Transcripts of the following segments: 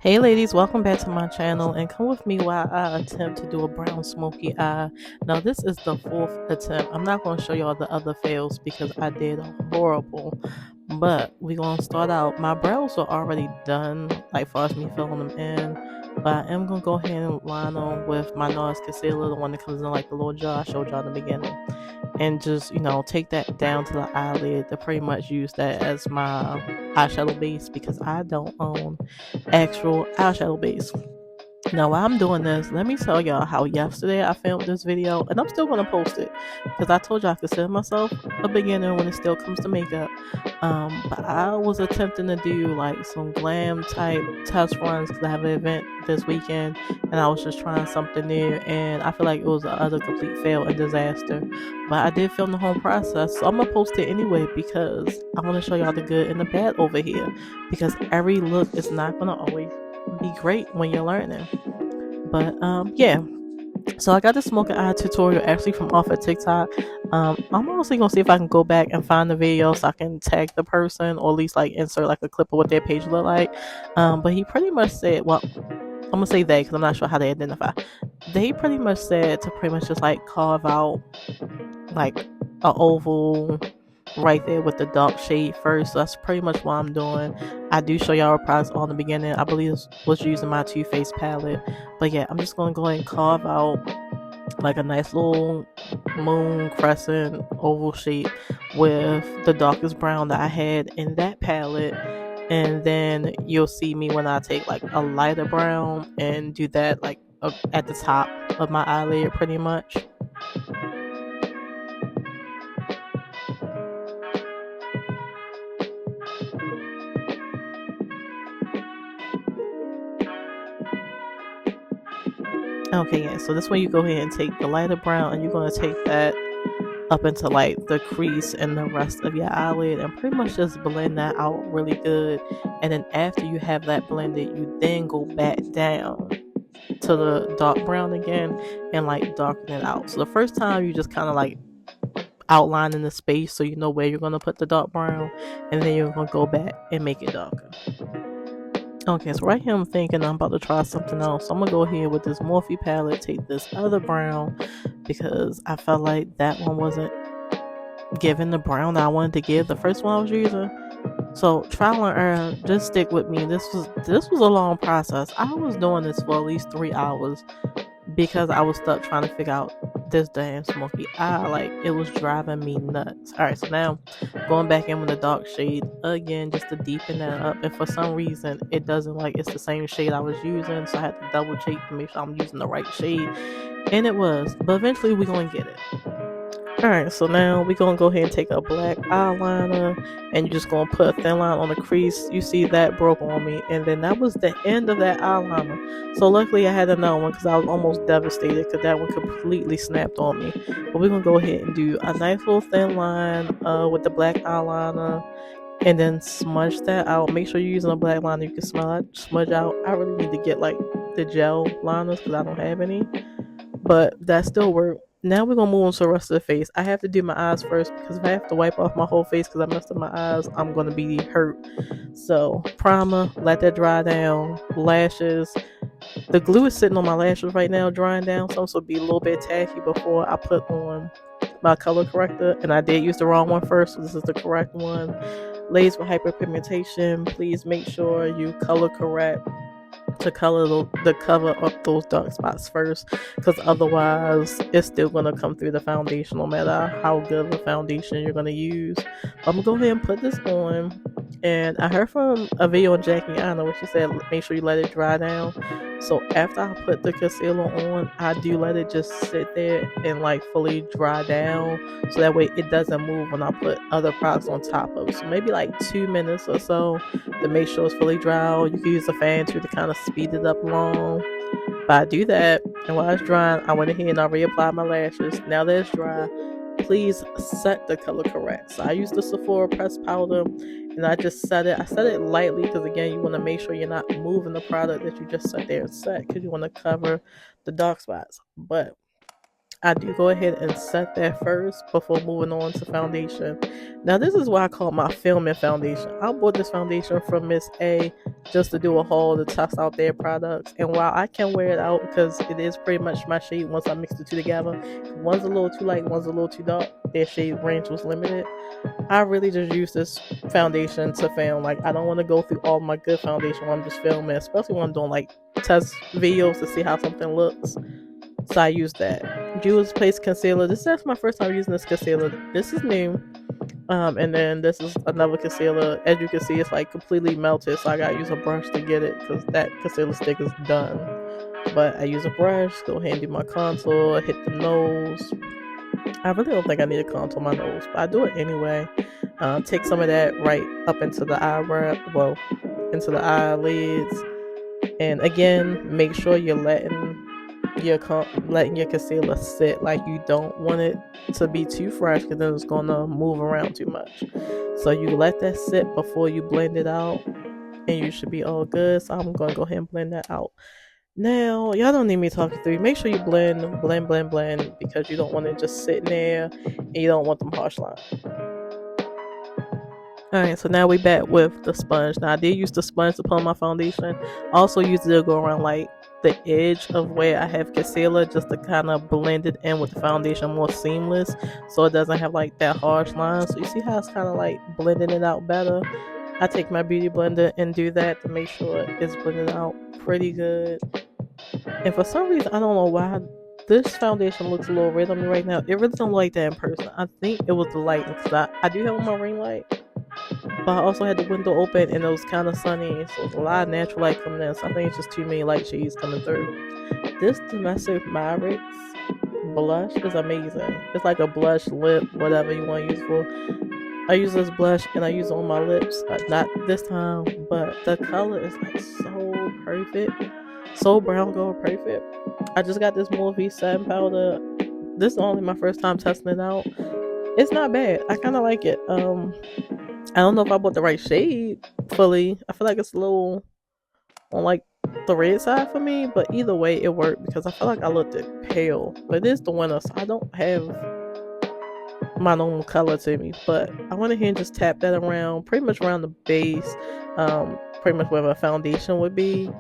Hey ladies, welcome back to my channel and come with me while I attempt to do a brown smoky eye. Now this is the fourth attempt. I'm not going to show y'all the other fails because I did horrible. But we're going to start out. My brows are already done, like far as me filling them in. But I am going to go ahead and line them with my NARS concealer, the one that comes in like the little jar I showed y'all in the beginning. And just, take that down to the eyelid to pretty much use that as my eyeshadow base because I don't own actual eyeshadow base. Now, while I'm doing this, let me tell y'all how yesterday I filmed this video, and I'm still gonna post it because I told y'all I consider myself a beginner when it still comes to makeup. But I was attempting to do like some glam type test runs because I have an event this weekend, and I was just trying something new, and I feel like it was another complete fail and disaster. But I did film the whole process, so I'm gonna post it anyway because I want to show y'all the good and the bad over here. Because every look is not gonna always be great when you're learning. But yeah. So I got the smoking eye tutorial actually from off of TikTok. I'm honestly gonna see if I can go back and find the video so I can tag the person or at least like insert like a clip of what their page look like. But he pretty much said, well, I'm gonna say they because I'm not sure how they identify. They pretty much said to pretty much just like carve out like a oval right there with the dark shade first. So that's pretty much what I'm doing. I do show y'all a process on the beginning. I believe it was using my Too Faced palette. But yeah, I'm just gonna go ahead and carve out like a nice little moon crescent oval shape with the darkest brown that I had in that palette. And then you'll see me when I take like a lighter brown and do that like at the top of my eyelid pretty much. Okay, yeah, so this way you go ahead and take the lighter brown and you're going to take that up into like the crease and the rest of your eyelid and pretty much just blend that out really good. And then after you have that blended, you then go back down to the dark brown again and like darken it out. So the first time you just kind of like outlining the space so you know where you're going to put the dark brown, and then you're going to go back and make it darker. Okay, so right here I'm thinking I'm about to try something else. So I'm gonna go ahead with this Morphe palette, take this other brown because I felt like that one wasn't giving the brown that I wanted to give the first one I was using. So trial and error, just stick with me. This was a long process. I was doing this for at least 3 hours because I was stuck trying to figure out this damn smoky eye. Like, it was driving me nuts. Alright, so now going back in with the dark shade again just to deepen that up. And for some reason, it doesn't like it's the same shade I was using. So I had to double check to make sure I'm using the right shade. And it was. But eventually, we're going to get it. Alright, so now we're going to go ahead and take a black eyeliner and you're just going to put a thin line on the crease. You see that broke on me, and then that was the end of that eyeliner. So luckily I had another one because I was almost devastated because that one completely snapped on me. But we're going to go ahead and do a nice little thin line with the black eyeliner and then smudge that out. Make sure you're using a black liner you can smudge out. I really need to get like the gel liners because I don't have any, but that still worked. Now we're gonna move on to the rest of the face. I have to do my eyes first because if I have to wipe off my whole face because I messed up my eyes, I'm gonna be hurt. So primer, let that dry down. Lashes. The glue is sitting on my lashes right now, drying down, so I'm supposed to be a little bit tacky before I put on my color corrector. And I did use the wrong one first, so this is the correct one. Lays with hyperpigmentation. Please make sure you color correct to color the cover up those dark spots first, because otherwise it's still going to come through the foundation no matter how good of a foundation you're going to use. I'm going to go ahead and put this on, and I heard from a video on Jackie Anna where she said make sure you let it dry down. So after I put the concealer on, I do let it just sit there and like fully dry down so that way it doesn't move when I put other products on top of it. So maybe like 2 minutes or so to make sure it's fully dry. You can use a fan too to kind of speed it up along. But I do that, and while it's drying, I went ahead and I reapplied my lashes. Now that it's dry, please set the color correct. So I used the Sephora pressed powder, and I just set it. I set it lightly because again, you want to make sure you're not moving the product that you just set there and set because you want to cover the dark spots. But I do go ahead and set that first before moving on to foundation. Now this is what I call my filming foundation. I bought this foundation from Miss A just to do a haul to test out their products. And while I can wear it out because it is pretty much my shade once I mix the two together, one's a little too light, one's a little too dark. Their shade range was limited. I really just use this foundation to film. Like, I don't want to go through all my good foundation when I'm just filming, especially when I'm doing like test videos to see how something looks. So I use that. Jules Place Concealer. This is my first time using this concealer. This is new. And then this is another concealer. As you can see, it's like completely melted, so I gotta use a brush to get it because that concealer stick is done. But I use a brush, go ahead and do my contour, hit the nose. I really don't think I need to contour my nose, but I do it anyway. Take some of that right up into the eyebrow, well, into the eyelids. And again, make sure you're letting your concealer sit. Like, you don't want it to be too fresh because then it's gonna move around too much. So you let that sit before you blend it out, and you should be all good. So I'm gonna go ahead and blend that out. Now, y'all don't need me talking through. Make sure you blend, because you don't want it just sitting there and you don't want them harsh lines. Alright, so now we back with the sponge. Now, I did use the sponge to put on my foundation. I also used it to go around like the edge of where I have concealer just to kind of blend it in with the foundation more seamless, so it doesn't have like that harsh line. So you see how it's kind of like blending it out better. I take my beauty blender and do that to make sure it's blended out pretty good. And for some reason, I don't know why, this foundation looks a little red on me right now. It really don't look like that in person. I think it was the lighting, because I do have on my ring light, but I also had the window open and it was kind of sunny, so it's a lot of natural light coming in. So I think it's just too many light shades coming through. This Domestic Mavericks blush is amazing. It's like a blush, lip, whatever you want to use for. I use this blush and I use it on my lips. Not this time, but the color is like so perfect. So brown gold perfect. I just got this Morphe satin powder. This is only my first time testing it out. It's not bad. I kind of like it. I don't know if I bought the right shade fully. I feel like it's a little on like the red side for me, but either way it worked because I feel like I looked pale. But it is the winter, so I don't have my normal color to me. But I went ahead and just tapped that around, pretty much around the base, pretty much where my foundation would be.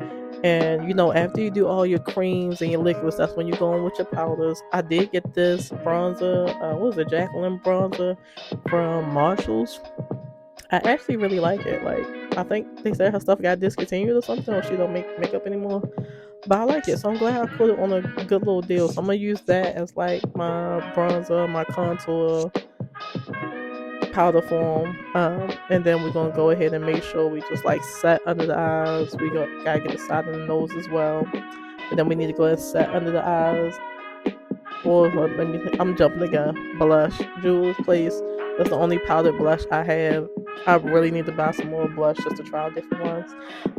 And you know, after you do all your creams and your liquids, that's when you go in with your powders. I did get this bronzer, what was it, Jacqueline bronzer from Marshalls. I actually really like it. Like, I think they said her stuff got discontinued or something, or she don't make makeup anymore. But I like it, so I'm glad I put it on a good little deal. So I'm gonna use that as like my bronzer, my contour powder form, and then we're gonna go ahead and make sure we just like set under the eyes. We gotta get the side of the nose as well, and then we need to go ahead and set under the eyes. Or let me think, I'm jumping again. Blush, Jules Place. That's the only powdered blush I have. I really need to buy some more blush just to try different ones.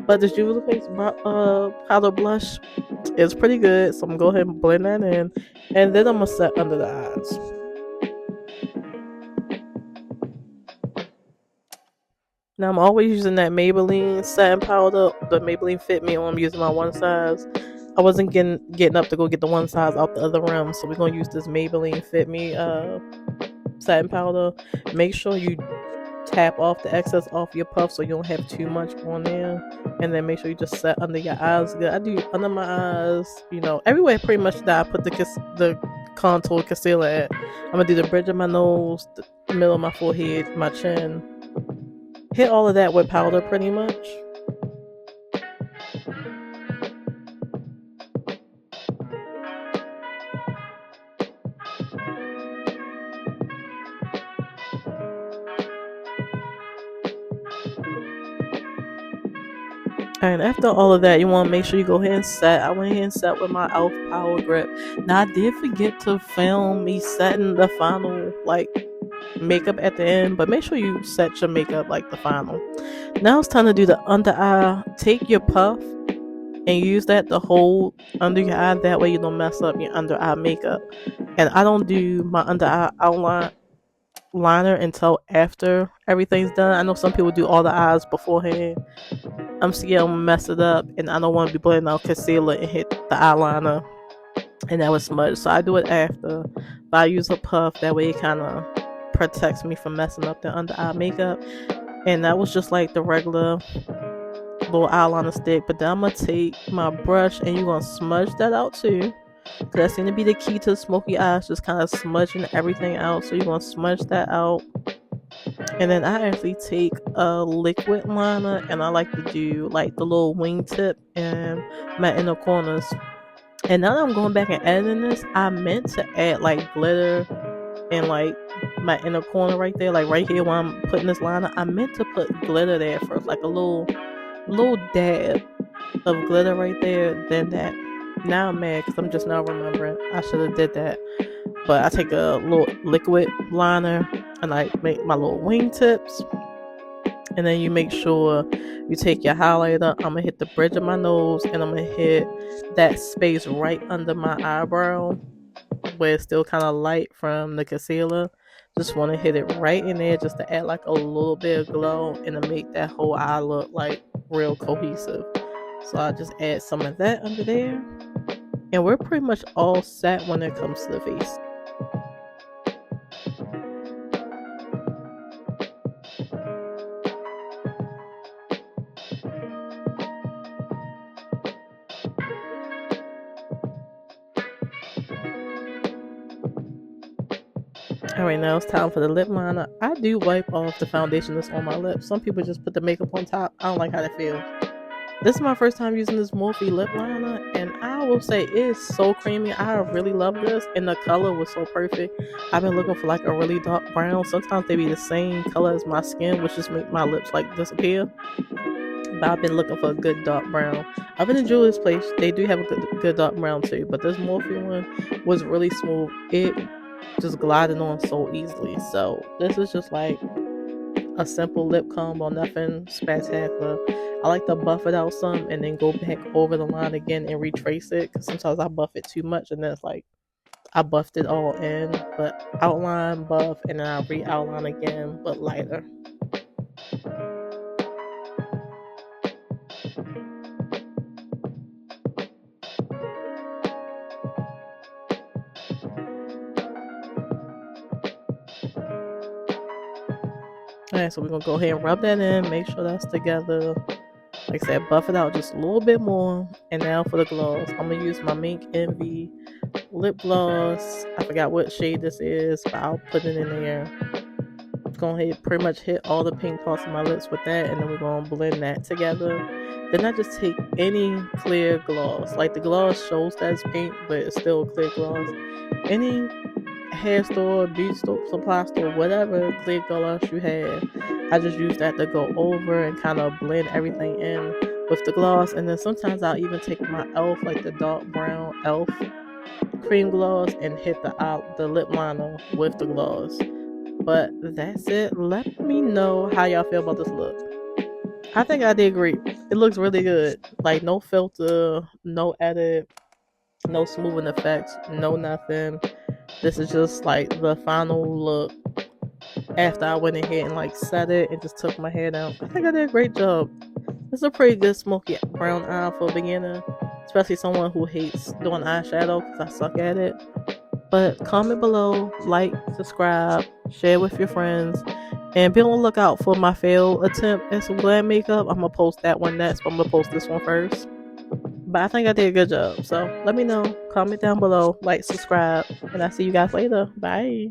But the Jules Place powder blush is pretty good, so I'm gonna go ahead and blend that in, and then I'm gonna set under the eyes. Now I'm always using that Maybelline satin powder. The Maybelline Fit Me on. I'm using my one size. I wasn't getting up to go get the one size out the other rim, so we're gonna use this Maybelline Fit Me satin powder. Make sure you tap off the excess off your puff so you don't have too much on there, and then make sure you just set under your eyes good. I do under my eyes, you know, everywhere pretty much that I put the contour concealer at. I'm gonna do the bridge of my nose, the middle of my forehead, my chin. Hit all of that with powder pretty much. And after all of that, you want to make sure you go ahead and set. I went ahead and set with my e.l.f. Power Grip. Now, I did forget to film me setting the final, like, makeup at the end, but make sure you set your makeup like the final. Now it's time to do the under eye. Take your puff and use that to hold under your eye. That way you don't mess up your under eye makeup. And I don't do my under eye outline liner until after everything's done. I know some people do all the eyes beforehand. I'm scared I'm gonna mess it up, and I don't want to be blending out concealer and hit the eyeliner and that was smudged. So I do it after, but I use a puff. That way it kind of protects me from messing up the under eye makeup. And that was just like the regular little eyeliner stick. But then I'm gonna take my brush and you're gonna smudge that out too. Cause that seems to be the key to the smoky eyes, just kind of smudging everything out. So you're gonna smudge that out. And then I actually take a liquid liner and I like to do like the little wingtip and my inner corners. And now that I'm going back and editing this, I meant to add like glitter and like my inner corner right there, like right here where I'm putting this liner. I meant to put glitter there first, like a little dab of glitter right there. Then that. Now I'm mad because I'm just now remembering I should have did that. But I take a little liquid liner and I make my little wingtips. And then you make sure you take your highlighter. I'm gonna hit the bridge of my nose and I'm gonna hit that space right under my eyebrow where it's still kind of light from the concealer. Just want to hit it right in there just to add like a little bit of glow and to make that whole eye look like real cohesive. So I just add some of that under there. And we're pretty much all set when it comes to the face. Alright, now it's time for the lip liner. I do wipe off the foundation that's on my lips. Some people just put the makeup on top. I don't like how that feels. This is my first time using this Morphe lip liner, and I will say it is so creamy. I really love this, and the color was so perfect. I've been looking for like a really dark brown. Sometimes they be the same color as my skin, which just make my lips like disappear. But I've been looking for a good dark brown. I've been in Julie's place. They do have a good dark brown too, but this Morphe one was really smooth. It just glided on so easily. So this is just like a simple lip combo, nothing spectacular. I like to buff it out some and then go back over the line again and retrace it, because sometimes I buff it too much and then it's like I buffed it all in. But outline, buff, and then I re-outline again, but lighter. Alright, so we're gonna go ahead and rub that in, make sure that's together. Like I said, buff it out just a little bit more. And now for the gloss, I'm gonna use my Mink Envy lip gloss. I forgot what shade this is, but I'll put it in there. Gonna pretty much hit all the pink parts of my lips with that, and then we're gonna blend that together. Then I just take any clear gloss. Like the gloss shows that it's pink, but it's still clear gloss. Any hair store, beauty store, supply store, whatever clear gloss you have, I just use that to go over and kind of blend everything in with the gloss. And then sometimes I'll even take my e.l.f., like the dark brown e.l.f. cream gloss, and hit the lip liner with the gloss. But that's it. Let me know how y'all feel about this look. I think I did great. It looks really good. Like no filter, no edit, no smoothing effects, no nothing. This is just like the final look after I went ahead and like set it and just took my hair down. I think I did a great job. It's a pretty good smoky brown eye for a beginner, especially someone who hates doing eyeshadow because I suck at it. But comment below, like, subscribe, share with your friends, and be on the lookout for my failed attempt at some glam makeup. I'm gonna post that one next, but I'm gonna post this one first. But I think I did a good job. So let me know. Comment down below, like, subscribe, and I'll see you guys later. Bye.